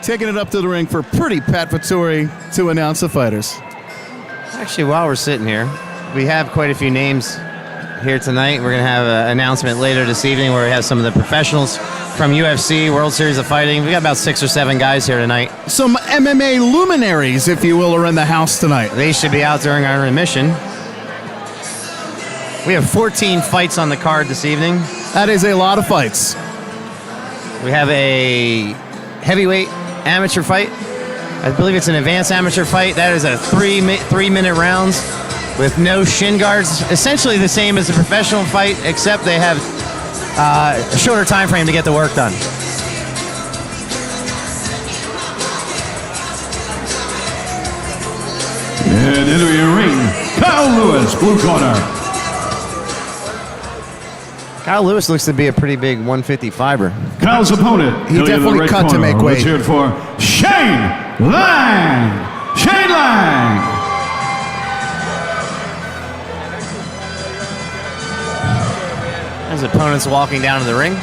taking it up to the ring for pretty Pat Vittori to announce the fighters. Actually, while we're sitting here, we have quite a few names here tonight. We're going to have an announcement later this evening where we have some of the professionals from UFC, World Series of Fighting. We got about 6 or 7 guys here tonight. Some MMA luminaries, if you will, are in the house tonight. They should be out during our intermission. We have 14 fights on the card this evening. That is a lot of fights. We have a heavyweight amateur fight. I believe it's an advanced amateur fight. That is a 3-minute rounds with no shin guards. Essentially the same as a professional fight, except they have a shorter time frame to get the work done. And entering the ring, Kyle Lewis, blue corner. Kyle Lewis looks to be a pretty big 155er. Kyle's opponent, he definitely cut to make weight. Let's hear it for Shane Lange. Shane Lange. His opponent's walking down to the ring.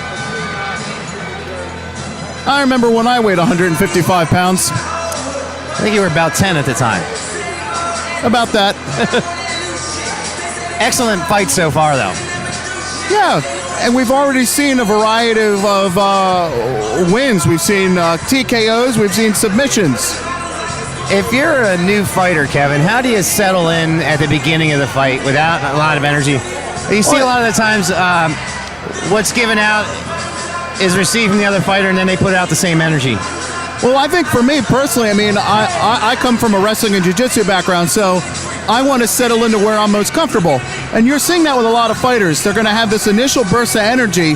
I remember when I weighed 155 pounds. I think you were about 10 at the time. About that. Excellent fight so far, though. Yeah, and we've already seen a variety of wins. We've seen TKOs, we've seen submissions. If you're a new fighter, Kevin, how do you settle in at the beginning of the fight without a lot of energy? You see a lot of the times what's given out is received from the other fighter, and then they put out the same energy. Well, I think for me personally, I mean, I come from a wrestling and jiu-jitsu background, so I want to settle into where I'm most comfortable. And you're seeing that with a lot of fighters. They're going to have this initial burst of energy,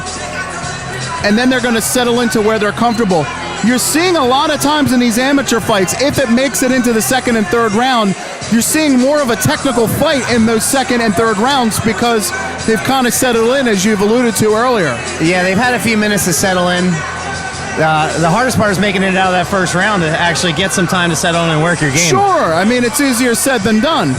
and then they're going to settle into where they're comfortable. You're seeing a lot of times in these amateur fights, if it makes it into the second and third round, you're seeing more of a technical fight in those second and third rounds because they've kind of settled in, as you've alluded to earlier. Yeah, they've had a few minutes to settle in. The hardest part is making it out of that first round to actually get some time to settle in and work your game. Sure. I mean, it's easier said than done.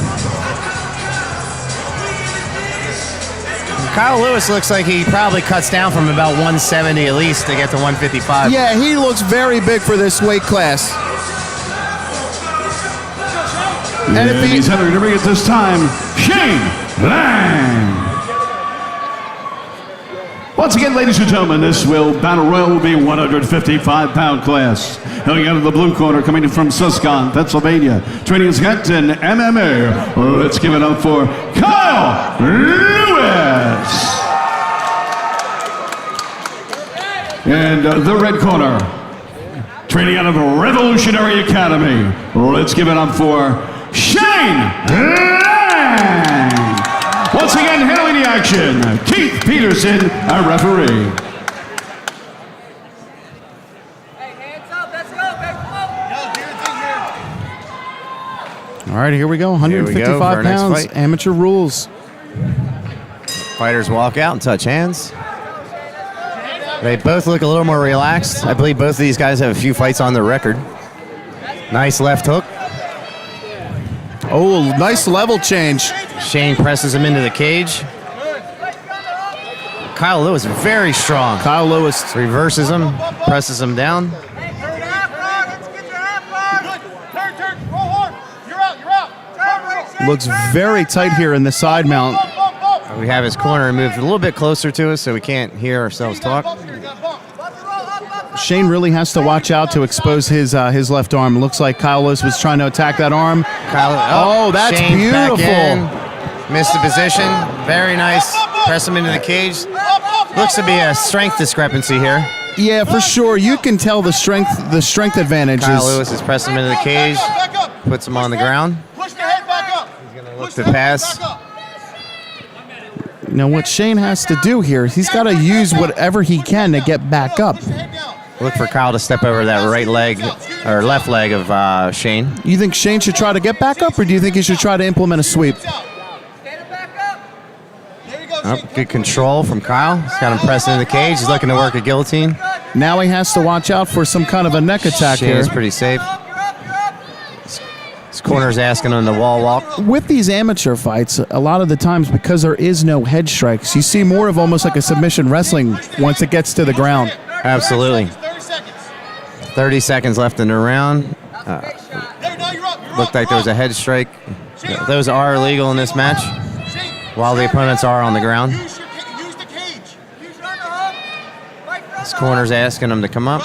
Kyle Lewis looks like he probably cuts down from about 170 at least to get to 155. Yeah, he looks very big for this weight class. And if he's entering the ring at this time, Shane Lange. Once again, ladies and gentlemen, this battle royal will be 155-pound class. Coming out of the blue corner, coming in from Susquehanna, Pennsylvania, training his got in MMA. Let's give it up for Kyle Lewis. And the red corner, training out of Revolutionary Academy. Let's give it up for Shane Lange. Once again, handling the action, Keith Peterson, our referee. Hey, hands up, let's go, baby, come on. All right, here we go. 155 pounds, amateur rules. Fighters walk out and touch hands. They both look a little more relaxed. I believe both of these guys have a few fights on their record. Nice left hook. Oh, nice level change. Shane presses him into the cage. Kyle Lewis very strong. Kyle Lewis reverses him, presses him down. Looks very tight here in the side mount. We have his corner moved a little bit closer to us so we can't hear ourselves talk. Shane really has to watch out to expose his left arm. Looks like Kyle Lewis was trying to attack that arm. Oh, that's Shane's beautiful. Back in. Missed the position. Very nice. Press him into the cage. Looks to be a strength discrepancy here. Yeah, for sure. You can tell the strength advantage. Kyle Lewis is pressing him into the cage. Puts him on the ground. He's going to look to pass. Now, what Shane has to do here, he's got to use whatever he can to get back up. Look for Kyle to step over that right leg or left leg of Shane. You think Shane should try to get back up, or do you think he should try to implement a sweep? Oh, good control from Kyle. He's got him pressed into the cage. He's looking to work a guillotine. Now he has to watch out for some kind of a neck attack here. Shane's pretty safe. His corner's asking him to wall walk. With these amateur fights, a lot of the times, because there is no head strikes, you see more of almost like a submission wrestling once it gets to the ground. Absolutely. 30 seconds left in the round. There, now you're up. Looked like there was a head strike. Those are illegal in this match, while the opponents are on the ground. Use the cage. Use your underhook. Right front This corner's asking him to come up.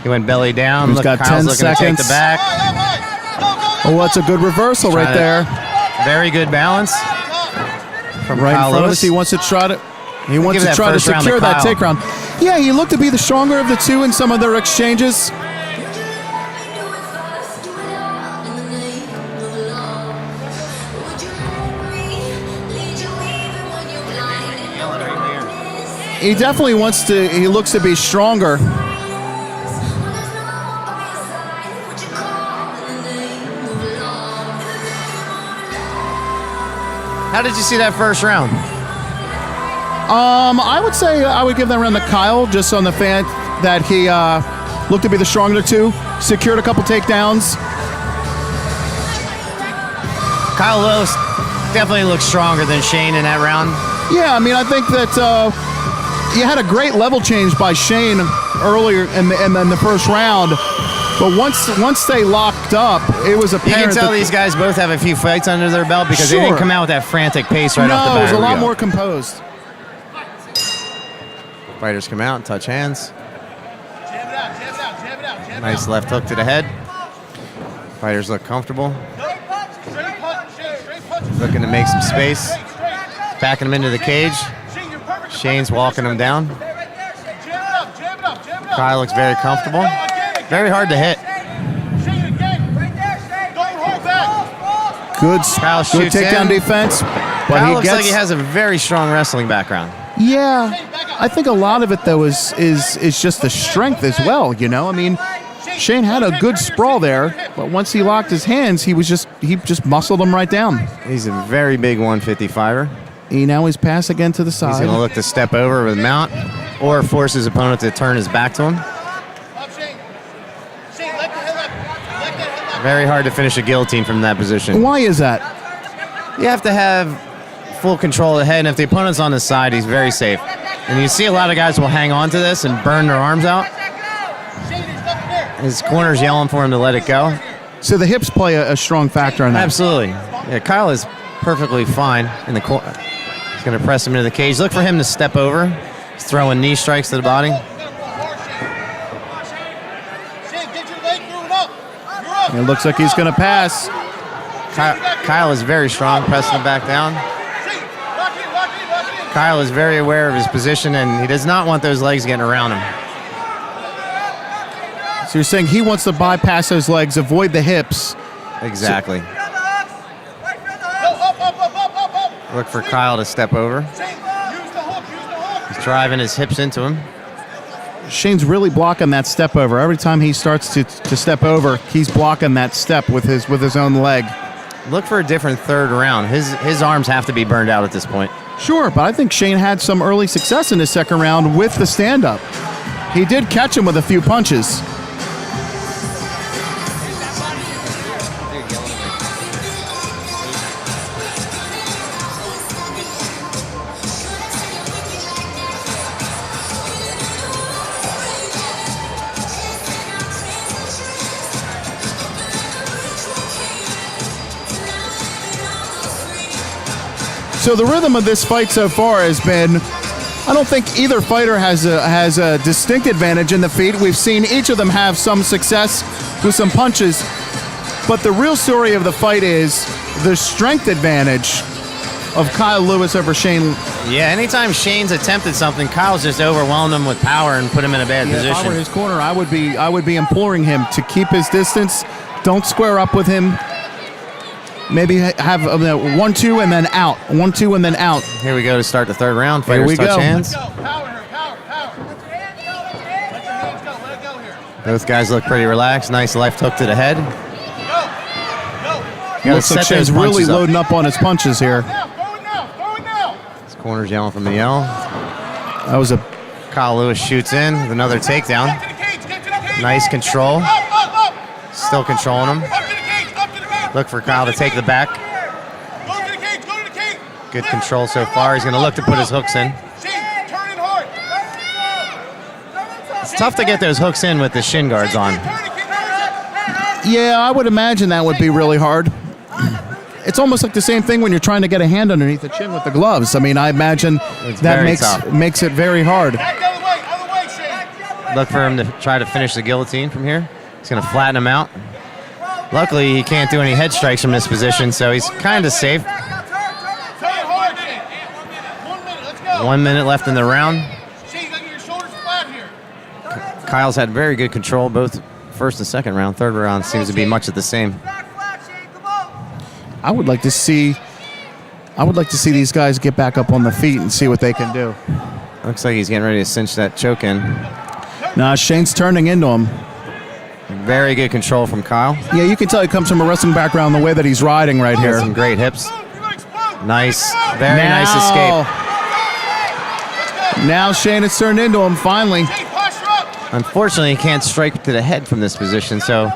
He went belly down. He's Look, got Kyle's 10 looking to take seconds. the back. Oh, that's a good reversal right there. Very good balance from Right Kyle in front of Lewis. us. He wants to try to. He wants Give to that try to first round to secure that Kyle. takedown. Yeah, he looked to be the stronger of the two in some of their exchanges. He definitely wants to. He looks to be stronger. How did you see that first round? I would say I would give that round to Kyle, just on the fact that he looked to be the stronger two, secured a couple takedowns. Kyle Lewis definitely looks stronger than Shane in that round. Yeah, I mean, I think that you had a great level change by Shane earlier in the first round, but once they locked up, it was You apparent. can tell that these guys both have a few fights under their belt because they didn't Sure. come out with that frantic pace right off the no, bat. it was a Here we lot go. more composed. Fighters come out and touch hands. Jab it out. Jab it out. Jab it out. Jab it Nice left hook to the head. Fighters look comfortable, Straight punch. Straight punch. Straight punch. looking to make some space, backing him into the cage. Shane, you're perfect. Shane's walking him down. Stay right there, Shane. Jab it up. Jab it up. Jab it up. Kyle looks very comfortable. Very hard to hit. Shane, again. Right there, Shane. Don't hold back. Good, Kyle good shoots takedown in. defense, but Kyle he looks gets. like he has a very strong wrestling background. Yeah, I think a lot of it though is just the strength as well. You know, I mean, Shane had a good sprawl there, but once he locked his hands, he just muscled him right down. He's a very big 155er. Now he's passed again to the He's going to side. look to step over with mount or force his opponent to turn his back to him. Up, Shane. Shane, let the head up. Let that head up. Very hard to finish a guillotine from that position. Why is that? You have to have full control of the head, and if the opponent's on the side, he's very safe. And you see a lot of guys will hang on to this and burn their arms out. Shane, there's nothing there. His corner's yelling for him to let it go. So the hips play a strong factor in that. Absolutely. Yeah, Kyle is perfectly fine in the corner. He's going to press him into the cage. Look for him to step over. He's throwing knee strikes to the body. Shane, get your leg through and up. You're up. It looks like he's going to pass. Kyle is very strong, pressing him back down. Shane, lock in, lock in, lock in. Kyle is very aware of his position, and he does not want those legs getting around him. So you're saying he wants to bypass those legs, avoid the hips. Exactly. Go up, up, up, up, up, up. Look for Kyle to step over. Shane, use the hook, use the hook. He's driving his hips into him. Shane's really blocking that step over. Every time he starts to step over, he's blocking that step with his own leg. Look for a different third round. His arms have to be burned out at this point. Sure, but I think Shane had some early success in his second round with the stand-up. He did catch him with a few punches. So the rhythm of this fight so far has been, I don't think either fighter has a distinct advantage in the feet. We've seen each of them have some success with some punches, but the real story of the fight is the strength advantage of Kyle Lewis over Shane. Yeah, anytime Shane's attempted something, Kyle's just overwhelmed him with power and put him in a bad If I were position. his corner, I would be imploring him to keep his distance. Don't square up with him. Maybe have 1-2 and then out. 1-2 and then out. Here we go to start the third round. Here Fighters we touch go. hands. Go, power here, power, power. Let your hands go, let your hands go, let it go here. Both guys look pretty relaxed. Nice left hook to the head. Go, Gotta Looks like set those Shane's really punches up. loading up on his punches here. now, throw it now, throw it now. His corner's yelling from the yell. That was a Kyle Lewis shoots in with another takedown. Get to the cage, get to the cage. Nice control. Up, Still controlling him. up to the cage, up to the cage. Look for Kyle to take the back. Go to the cage, go to the cage. Good control so far. He's going to look to put his hooks in. Shane, turn it hard. tough to get those hooks in with the shin guards on. Yeah, I would imagine that would be really hard. It's almost like the same thing when you're trying to get a hand underneath the chin with the gloves. I mean, I imagine It's that very tough. makes it very hard. Other way, Shane. Look for him to try to finish the guillotine from here. He's going to flatten him out. Luckily, he can't do any head strikes from this position, so he's kind of safe. Turn hard, Shane. 1 minute, let's go. 1 minute left in the round. Shane, you gotta get your shoulders flat here. Kyle's had very good control both first and second round. Third round seems to be much of the same. I would like to see these guys get back up on the feet and see what they can do. Looks like he's getting ready to cinch that choke in. Now Shane's turning into him. Very good control from Kyle. Yeah, you can tell he comes from a wrestling background the way that he's riding right here. Some great hips. You're gonna explode. Nice, very nice escape. Now Shane has turned into him finally. Shane, posture up. Unfortunately, he can't strike to the head from this position, so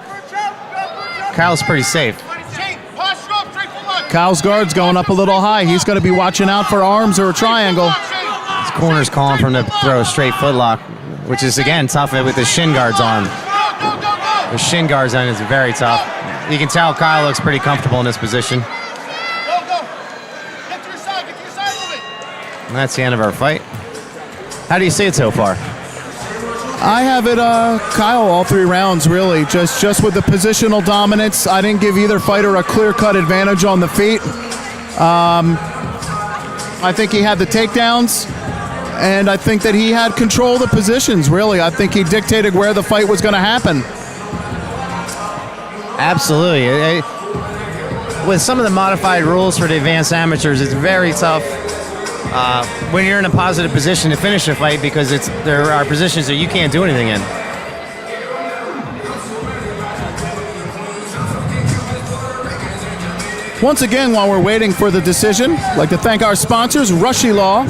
Kyle's pretty safe. Shane, posture up, straight for lunge. Kyle's guard's going up a little high. He's going to be watching out for arms or a triangle. His corner's calling for him to throw a straight footlock, which is, again, tough with the shin guards on. The shin guards on is very tough. You can tell Kyle looks pretty comfortable in this position. Go. Get to your side of it. And that's the end of our fight. How do you see it so far? I have it, Kyle, all 3 rounds, really. Just with the positional dominance. I didn't give either fighter a clear-cut advantage on the feet. I think he had the takedowns, and I think that he had control of the positions, really. I think he dictated where the fight was going to happen. Absolutely. With some of the modified rules for the advanced amateurs, it's very tough when you're in a positive position to finish a fight because there are positions that you can't do anything in. Once again, while we're waiting for the decision, I'd like to thank our sponsors, Rushy Law.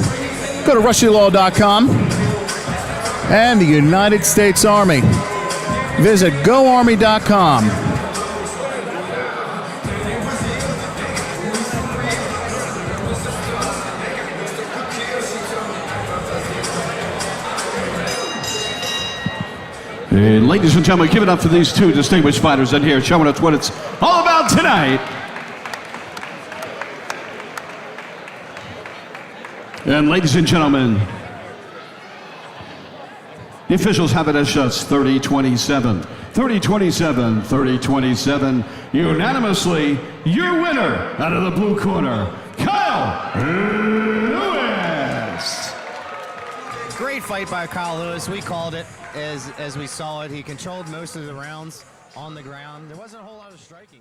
Go to rushylaw.com and the United States Army. Visit goarmy.com. And ladies and gentlemen, give it up for these 2 distinguished fighters in here, showing us what it's all about tonight. And ladies and gentlemen, the officials have it as just 30-27. 30-27, 30-27. Unanimously, your winner out of the blue corner, Kyle Lewis. Great fight by Kyle Lewis. We called it as we saw it. He controlled most of the rounds on the ground. There wasn't a whole lot of striking.